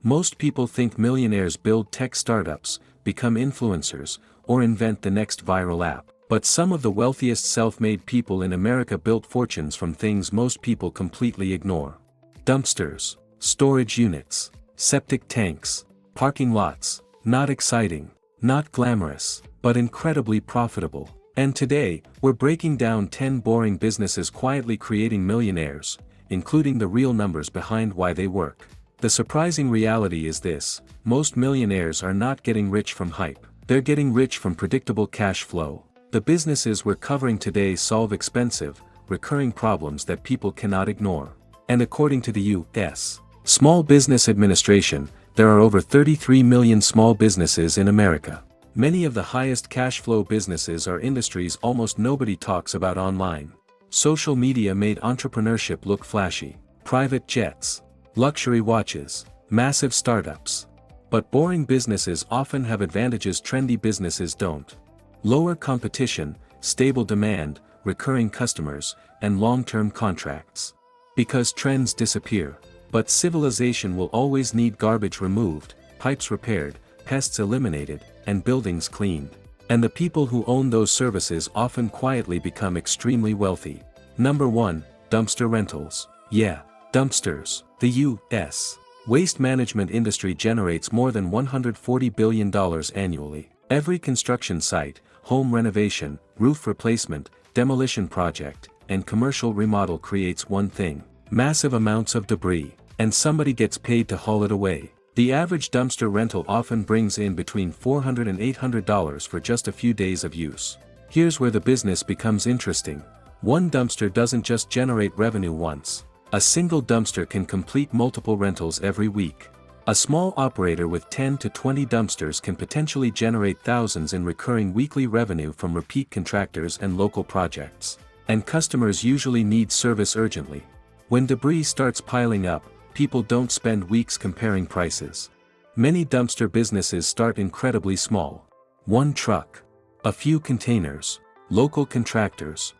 Most people think millionaires build tech startups, become influencers, or invent the next viral app. But some of the wealthiest self-made people in America built fortunes from things most people completely ignore. Dumpsters, storage units, septic tanks, parking lots. Not exciting, not glamorous, but incredibly profitable. And today, we're breaking down 10 boring businesses quietly creating millionaires, including the real numbers behind why they work. The surprising reality is this: most millionaires are not getting rich from hype. They're getting rich from predictable cash flow. The businesses we're covering today solve expensive, recurring problems that people cannot ignore. And according to the U.S. Small Business Administration, there are over 33 million small businesses in America. Many of the highest cash flow businesses are industries almost nobody talks about online. Social media made entrepreneurship look flashy. Private jets, luxury watches, massive startups. But boring businesses often have advantages trendy businesses don't. Lower competition, stable demand, recurring customers, and long-term contracts. Because trends disappear. But civilization will always need garbage removed, pipes repaired, pests eliminated, and buildings cleaned. And the people who own those services often quietly become extremely wealthy. Number 1, dumpster rentals. Yeah, dumpsters. The U.S. waste management industry generates more than $140 billion annually. Every construction site, home renovation, roof replacement, demolition project, and commercial remodel creates one thing: massive amounts of debris. And somebody gets paid to haul it away. The average dumpster rental often brings in between $400 and $800 for just a few days of use. Here's where the business becomes interesting. One dumpster doesn't just generate revenue once. A single dumpster can complete multiple rentals every week. A small operator with 10 to 20 dumpsters can potentially generate thousands in recurring weekly revenue from repeat contractors and local projects. And customers usually need service urgently. When debris starts piling up, people don't spend weeks comparing prices. Many dumpster businesses start incredibly small. One truck, a few containers, local contractors.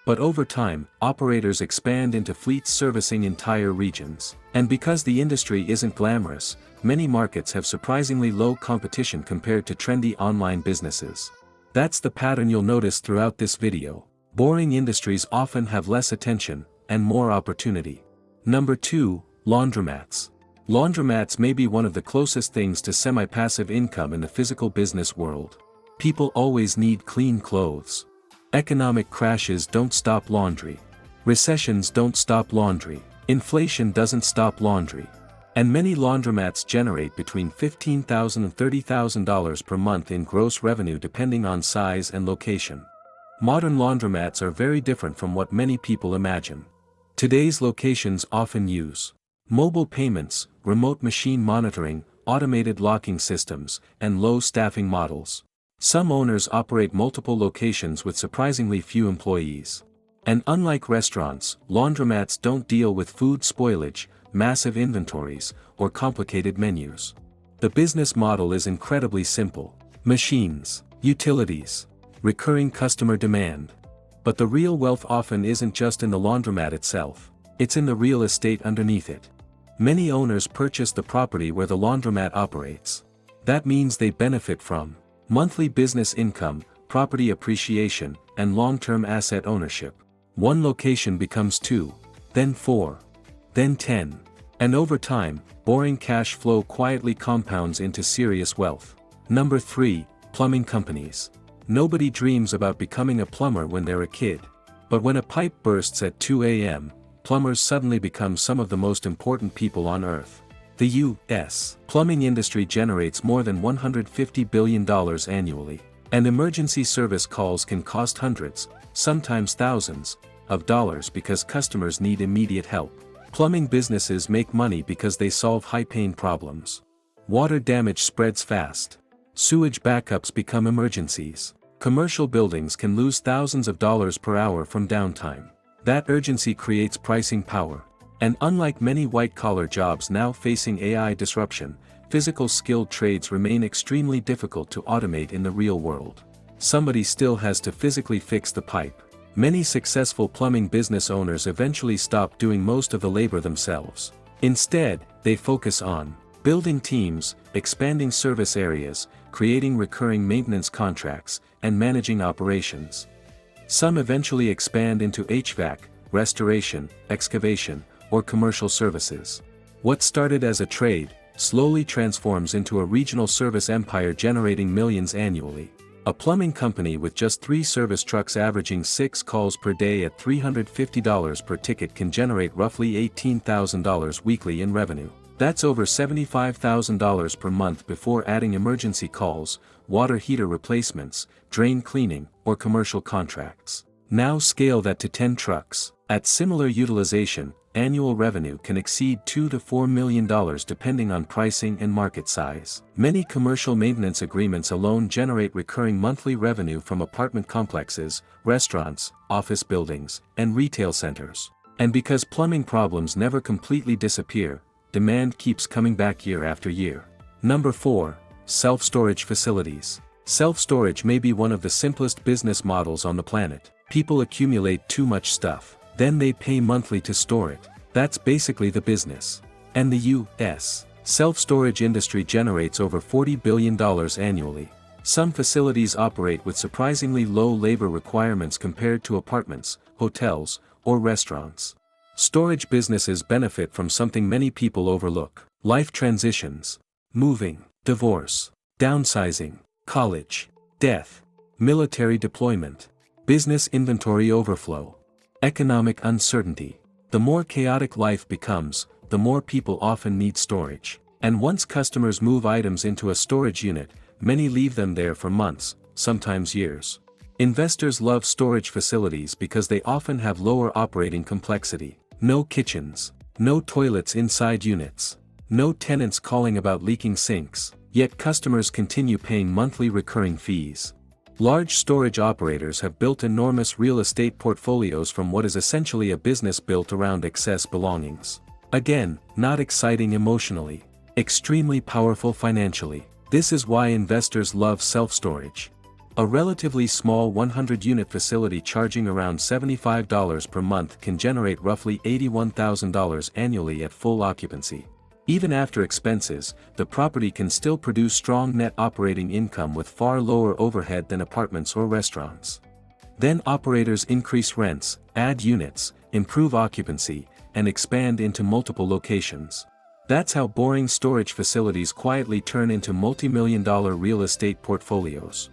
But over time, operators expand into fleets servicing entire regions. And because the industry isn't glamorous, many markets have surprisingly low competition compared to trendy online businesses. That's the pattern you'll notice throughout this video. Boring industries often have less attention and more opportunity. Number 2, laundromats. Laundromats may be one of the closest things to semi-passive income in the physical business world. People always need clean clothes. Economic crashes don't stop laundry. Recessions don't stop laundry. Inflation doesn't stop laundry. And many laundromats generate between $15,000 and $30,000 per month in gross revenue depending on size and location. Modern laundromats are very different from what many people imagine. Today's locations often use mobile payments, remote machine monitoring, automated locking systems, and low staffing models. Some owners operate multiple locations with surprisingly few employees. And unlike restaurants, laundromats don't deal with food spoilage, massive inventories, or complicated menus. The business model is incredibly simple: machines, utilities, recurring customer demand. But the real wealth often isn't just in the laundromat itself, it's in the real estate underneath it. Many owners purchase the property where the laundromat operates. That means they benefit from monthly business income, property appreciation, and long-term asset ownership. One location becomes 2, then 4, then 10. And over time, boring cash flow quietly compounds into serious wealth. Number 3, plumbing companies. Nobody dreams about becoming a plumber when they're a kid. But when a pipe bursts at 2 a.m., plumbers suddenly become some of the most important people on earth. The U.S. plumbing industry generates more than $150 billion annually. And emergency service calls can cost hundreds, sometimes thousands, of dollars because customers need immediate help. Plumbing businesses make money because they solve high-pain problems. Water damage spreads fast. Sewage backups become emergencies. Commercial buildings can lose thousands of dollars per hour from downtime. That urgency creates pricing power. And unlike many white-collar jobs now facing AI disruption, physical skilled trades remain extremely difficult to automate in the real world. Somebody still has to physically fix the pipe. Many successful plumbing business owners eventually stop doing most of the labor themselves. Instead, they focus on Building teams, expanding service areas, creating recurring maintenance contracts, and managing operations. Some eventually expand into HVAC, restoration, excavation, or commercial services. What started as a trade, slowly transforms into a regional service empire generating millions annually. A plumbing company with just 3 service trucks averaging 6 calls per day at $350 per ticket can generate roughly $18,000 weekly in revenue. That's over $75,000 per month before adding emergency calls, water heater replacements, drain cleaning, or commercial contracts. Now scale that to 10 trucks. At similar utilization, annual revenue can exceed $2 to $4 million depending on pricing and market size. Many commercial maintenance agreements alone generate recurring monthly revenue from apartment complexes, restaurants, office buildings, and retail centers. And because plumbing problems never completely disappear, demand keeps coming back year after year. Number 4. Self-storage facilities. Self-storage may be one of the simplest business models on the planet. People accumulate too much stuff. Then they pay monthly to store it. That's basically the business. And the U.S. self-storage industry generates over $40 billion annually. Some facilities operate with surprisingly low labor requirements compared to apartments, hotels, or restaurants. Storage businesses benefit from something many people overlook: life transitions, moving, divorce, downsizing, college, death, military deployment, business inventory overflow, economic uncertainty. The more chaotic life becomes, the more people often need storage. And once customers move items into a storage unit, many leave them there for months, sometimes years. Investors love storage facilities because they often have lower operating complexity. No kitchens, no toilets inside units, no tenants calling about leaking sinks, yet customers continue paying monthly recurring fees. Large storage operators have built enormous real estate portfolios from what is essentially a business built around excess belongings. Again, not exciting emotionally, extremely powerful financially. This is why investors love self-storage. A relatively small 100-unit facility charging around $75 per month can generate roughly $81,000 annually at full occupancy. Even after expenses, the property can still produce strong net operating income with far lower overhead than apartments or restaurants. Then operators increase rents, add units, improve occupancy, and expand into multiple locations. That's how boring storage facilities quietly turn into multi-million-dollar real estate portfolios.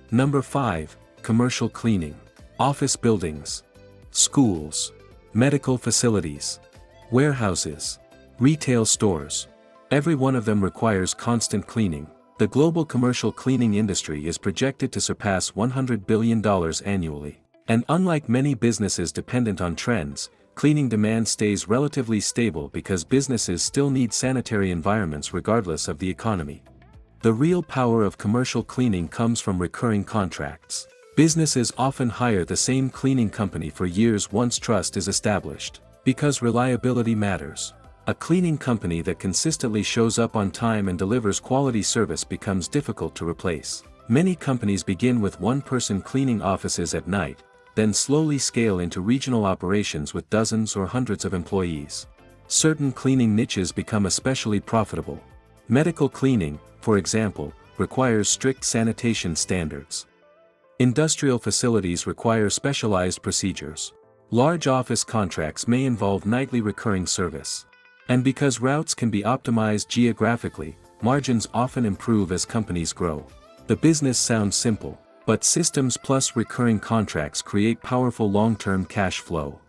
Number 5. Commercial cleaning. Office buildings, schools, medical facilities, warehouses, retail stores. Every one of them requires constant cleaning. The global commercial cleaning industry is projected to surpass $100 billion annually. And unlike many businesses dependent on trends, cleaning demand stays relatively stable because businesses still need sanitary environments regardless of the economy. The real power of commercial cleaning comes from recurring contracts. Businesses often hire the same cleaning company for years once trust is established. Because reliability matters. A cleaning company that consistently shows up on time and delivers quality service becomes difficult to replace. Many companies begin with one-person cleaning offices at night, then slowly scale into regional operations with dozens or hundreds of employees. Certain cleaning niches become especially profitable. Medical cleaning, for example, requires strict sanitation standards. Industrial facilities require specialized procedures. Large office contracts may involve nightly recurring service. And because routes can be optimized geographically, margins often improve as companies grow. The business sounds simple, but systems plus recurring contracts create powerful long-term cash flow.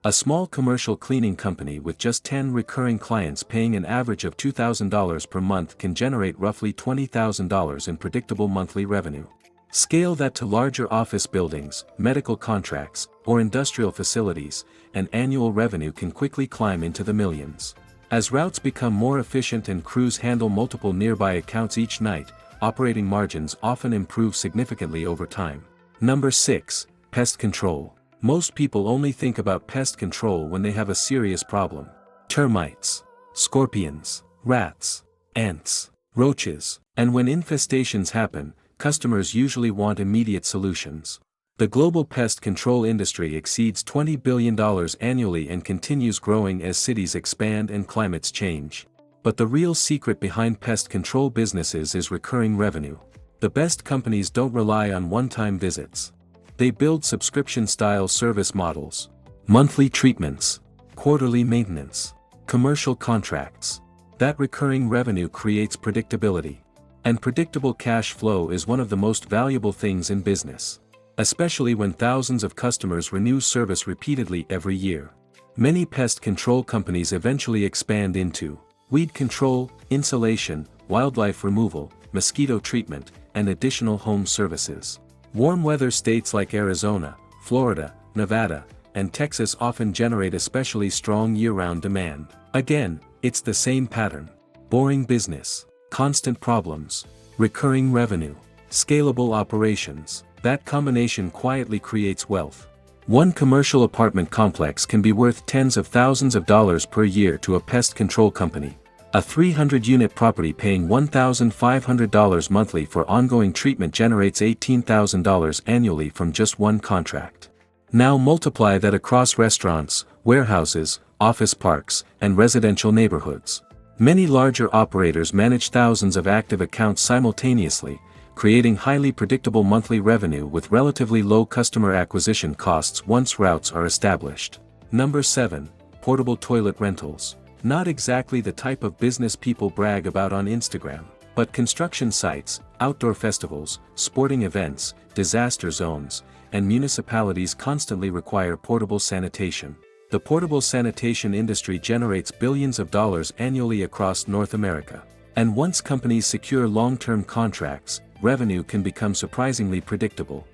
A small commercial cleaning company with just 10 recurring clients paying an average of $2,000 per month can generate roughly $20,000 in predictable monthly revenue. Scale that to larger office buildings, medical contracts, or industrial facilities, and annual revenue can quickly climb into the millions. As routes become more efficient and crews handle multiple nearby accounts each night, operating margins often improve significantly over time. Number 6. Pest control. Most people only think about pest control when they have a serious problem. Termites, scorpions, rats, ants, roaches, and when infestations happen, customers usually want immediate solutions. The global pest control industry exceeds $20 billion annually and continues growing as cities expand and climates change. But the real secret behind pest control businesses is recurring revenue. The best companies don't rely on one-time visits. They build subscription-style service models, monthly treatments, quarterly maintenance, commercial contracts. That recurring revenue creates predictability. And predictable cash flow is one of the most valuable things in business. Especially when thousands of customers renew service repeatedly every year. Many pest control companies eventually expand into weed control, insulation, wildlife removal, mosquito treatment, and additional home services. Warm weather states like Arizona, Florida, Nevada, and Texas often generate especially strong year-round demand. Again, it's the same pattern. Boring business, constant problems, recurring revenue, scalable operations. That combination quietly creates wealth. One commercial apartment complex can be worth tens of thousands of dollars per year to a pest control company. A 300-unit property paying $1,500 monthly for ongoing treatment generates $18,000 annually from just one contract. Now multiply that across restaurants, warehouses, office parks, and residential neighborhoods. Many larger operators manage thousands of active accounts simultaneously, creating highly predictable monthly revenue with relatively low customer acquisition costs once routes are established. Number 7. Portable toilet rentals. Not exactly the type of business people brag about on Instagram, but construction sites, outdoor festivals, sporting events, disaster zones, and municipalities constantly require portable sanitation. The portable sanitation industry generates billions of dollars annually across North America. And once companies secure long-term contracts, revenue can become surprisingly predictable.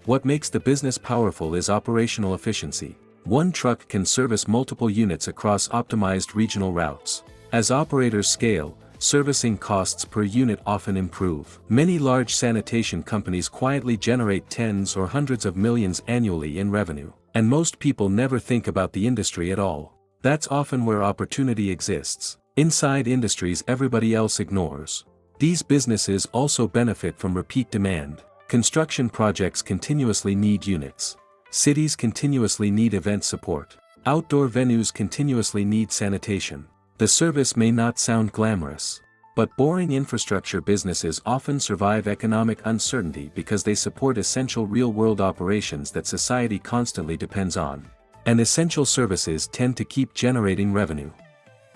What makes the business powerful is operational efficiency. One truck can service multiple units across optimized regional routes. As operators scale, servicing costs per unit often improve. Many large sanitation companies quietly generate tens or hundreds of millions annually in revenue. And most people never think about the industry at all. That's often where opportunity exists. Inside industries everybody else ignores. These businesses also benefit from repeat demand. Construction projects continuously need units. Cities continuously need event support. Outdoor venues continuously need sanitation. The service may not sound glamorous. But boring infrastructure businesses often survive economic uncertainty because they support essential real-world operations that society constantly depends on. And essential services tend to keep generating revenue.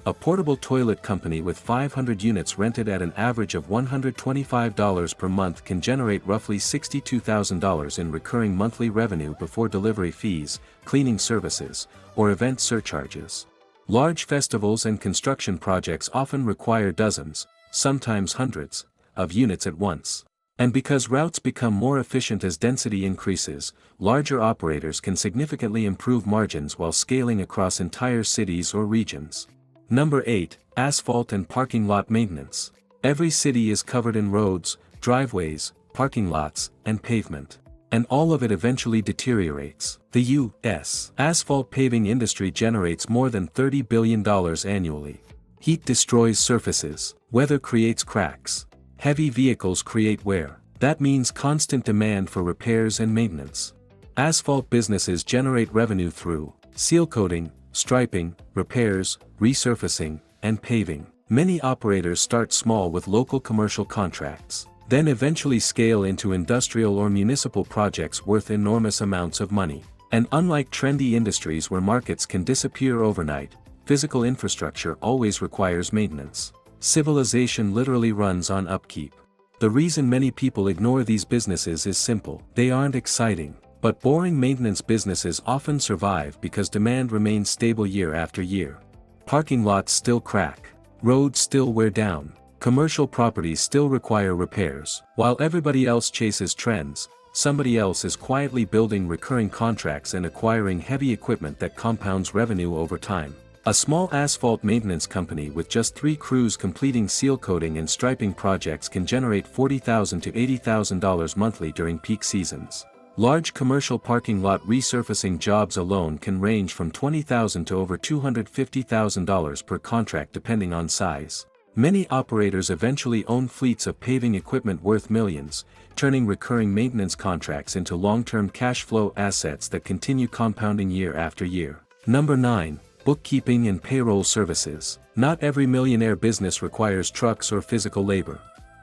A portable toilet company with 500 units rented at an average of $125 per month can generate roughly $62,000 in recurring monthly revenue before delivery fees, cleaning services, or event surcharges. Large festivals and construction projects often require dozens, sometimes hundreds, of units at once. And because routes become more efficient as density increases, larger operators can significantly improve margins while scaling across entire cities or regions. Number 8. Asphalt and parking lot maintenance. Every city is covered in roads, driveways, parking lots, and pavement. And all of it eventually deteriorates. The U.S. asphalt paving industry generates more than $30 billion annually. Heat destroys surfaces. Weather creates cracks. Heavy vehicles create wear. That means constant demand for repairs and maintenance. Asphalt businesses generate revenue through seal coating, striping, repairs, resurfacing, and paving. Many operators start small with local commercial contracts, then eventually scale into industrial or municipal projects worth enormous amounts of money. And unlike trendy industries where markets can disappear overnight, physical infrastructure always requires maintenance. Civilization literally runs on upkeep. The reason many people ignore these businesses is simple. They aren't exciting. But boring maintenance businesses often survive because demand remains stable year after year. Parking lots still crack. Roads still wear down. Commercial properties still require repairs. While everybody else chases trends, somebody else is quietly building recurring contracts and acquiring heavy equipment that compounds revenue over time. A small asphalt maintenance company with just 3 crews completing seal coating and striping projects can generate $40,000 to $80,000 monthly during peak seasons. Large commercial parking lot resurfacing jobs alone can range from $20,000 to over $250,000 per contract depending on size. Many operators eventually own fleets of paving equipment worth millions, turning recurring maintenance contracts into long-term cash flow assets that continue compounding year after year. Number 9. bookkeeping and payroll services. Not every millionaire business requires trucks or physical labor.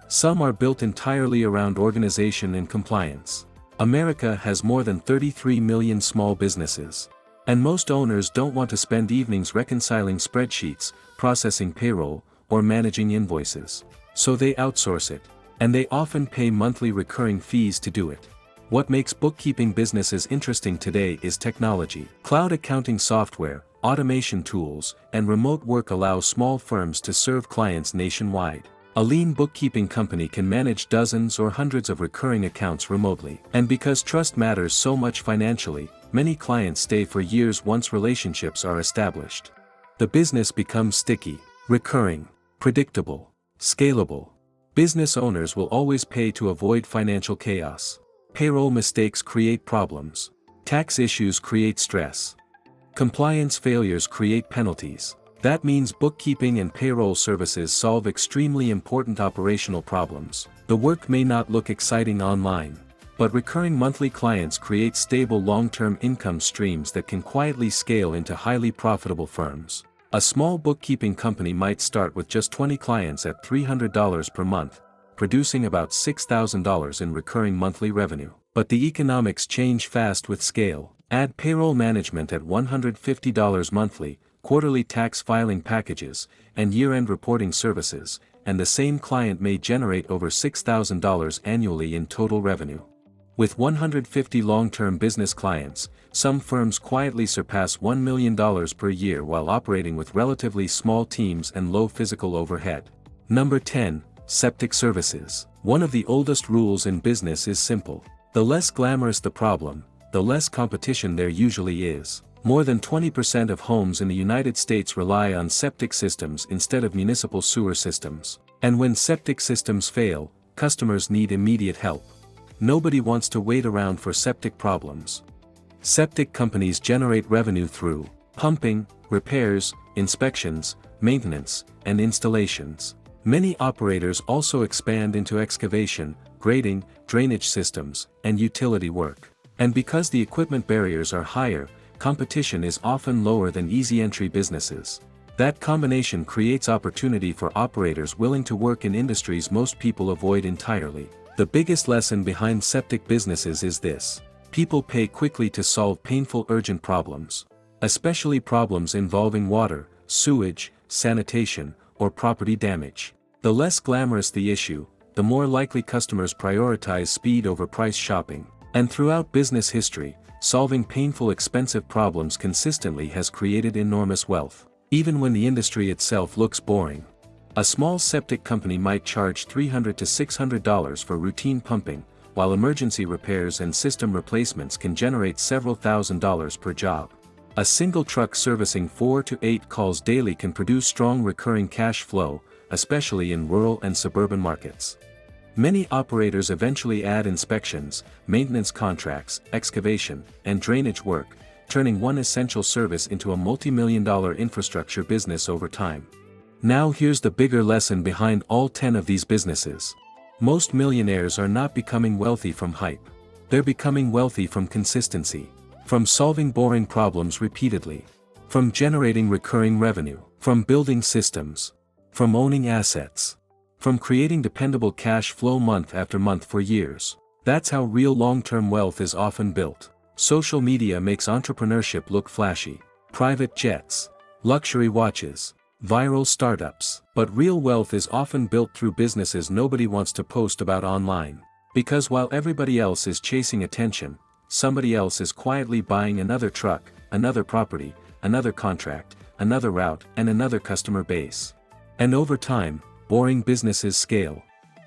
Some are built entirely around organization and compliance. America has more than 33 million small businesses. And most owners don't want to spend evenings reconciling spreadsheets, processing payroll, or managing invoices. So they outsource it. And they often pay monthly recurring fees to do it. What makes bookkeeping businesses interesting today is technology. Cloud accounting software, automation tools, and remote work allow small firms to serve clients nationwide. A lean bookkeeping company can manage dozens or hundreds of recurring accounts remotely. And because trust matters so much financially, many clients stay for years once relationships are established. The business becomes sticky, recurring, predictable, scalable. Business owners will always pay to avoid financial chaos. Payroll mistakes create problems. Tax issues create stress. Compliance failures create penalties. That means bookkeeping and payroll services solve extremely important operational problems. The work may not look exciting online, but recurring monthly clients create stable long-term income streams that can quietly scale into highly profitable firms. A small bookkeeping company might start with just 20 clients at $300 per month, producing about $6,000 in recurring monthly revenue. But the economics change fast with scale. Add payroll management at $150 monthly, quarterly tax filing packages, and year-end reporting services, and the same client may generate over $6,000 annually in total revenue. With 150 long-term business clients, some firms quietly surpass $1 million per year while operating with relatively small teams and low physical overhead. Number 10. Septic services. One of the oldest rules in business is simple. The less glamorous the problem, the less competition there usually is. More than 20% of homes in the United States rely on septic systems instead of municipal sewer systems. And when septic systems fail, customers need immediate help. Nobody wants to wait around for septic problems. Septic companies generate revenue through pumping, repairs, inspections, maintenance, and installations. Many operators also expand into excavation, grading, drainage systems, and utility work. And because the equipment barriers are higher, competition is often lower than easy-entry businesses. That combination creates opportunity for operators willing to work in industries most people avoid entirely. The biggest lesson behind septic businesses is this: people pay quickly to solve painful urgent problems. Especially problems involving water, sewage, sanitation, or property damage. The less glamorous the issue, the more likely customers prioritize speed over price shopping. And throughout business history, solving painful expensive problems consistently has created enormous wealth. Even when the industry itself looks boring. A small septic company might charge $300 to $600 for routine pumping, while emergency repairs and system replacements can generate several $1,000s per job. A single truck servicing 4 to 8 calls daily can produce strong recurring cash flow, especially in rural and suburban markets. Many operators eventually add inspections, maintenance contracts, excavation, and drainage work, turning one essential service into a multi-million-dollar infrastructure business over time. Now here's the bigger lesson behind all 10 of these businesses. Most millionaires are not becoming wealthy from hype. They're becoming wealthy from consistency. From solving boring problems repeatedly. From generating recurring revenue. From building systems. From owning assets. From creating dependable cash flow month after month for years. That's how real long-term wealth is often built. Social media makes entrepreneurship look flashy. Private jets. Luxury watches. Viral startups. But real wealth is often built through businesses nobody wants to post about online. Because while everybody else is chasing attention, somebody else is quietly buying another truck, another property, another contract, another route, and another customer base. And over time, boring businesses scale.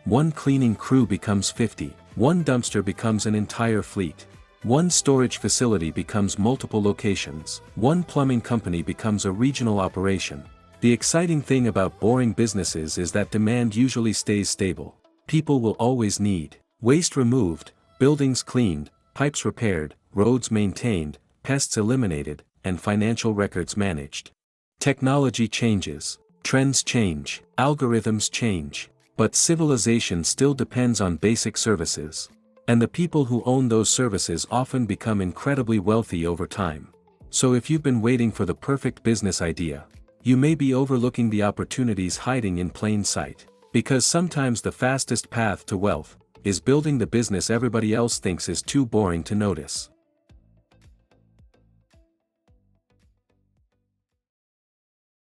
One cleaning crew becomes 50. One dumpster becomes an entire fleet. One storage facility becomes multiple locations. One plumbing company becomes a regional operation. The exciting thing about boring businesses is that demand usually stays stable. People will always need waste removed, buildings cleaned, pipes repaired, roads maintained, pests eliminated, and financial records managed. Technology changes, trends change, algorithms change, but civilization still depends on basic services. And the people who own those services often become incredibly wealthy over time. So if you've been waiting for the perfect business idea, you may be overlooking the opportunities hiding in plain sight. Because sometimes the fastest path to wealth is building the business everybody else thinks is too boring to notice.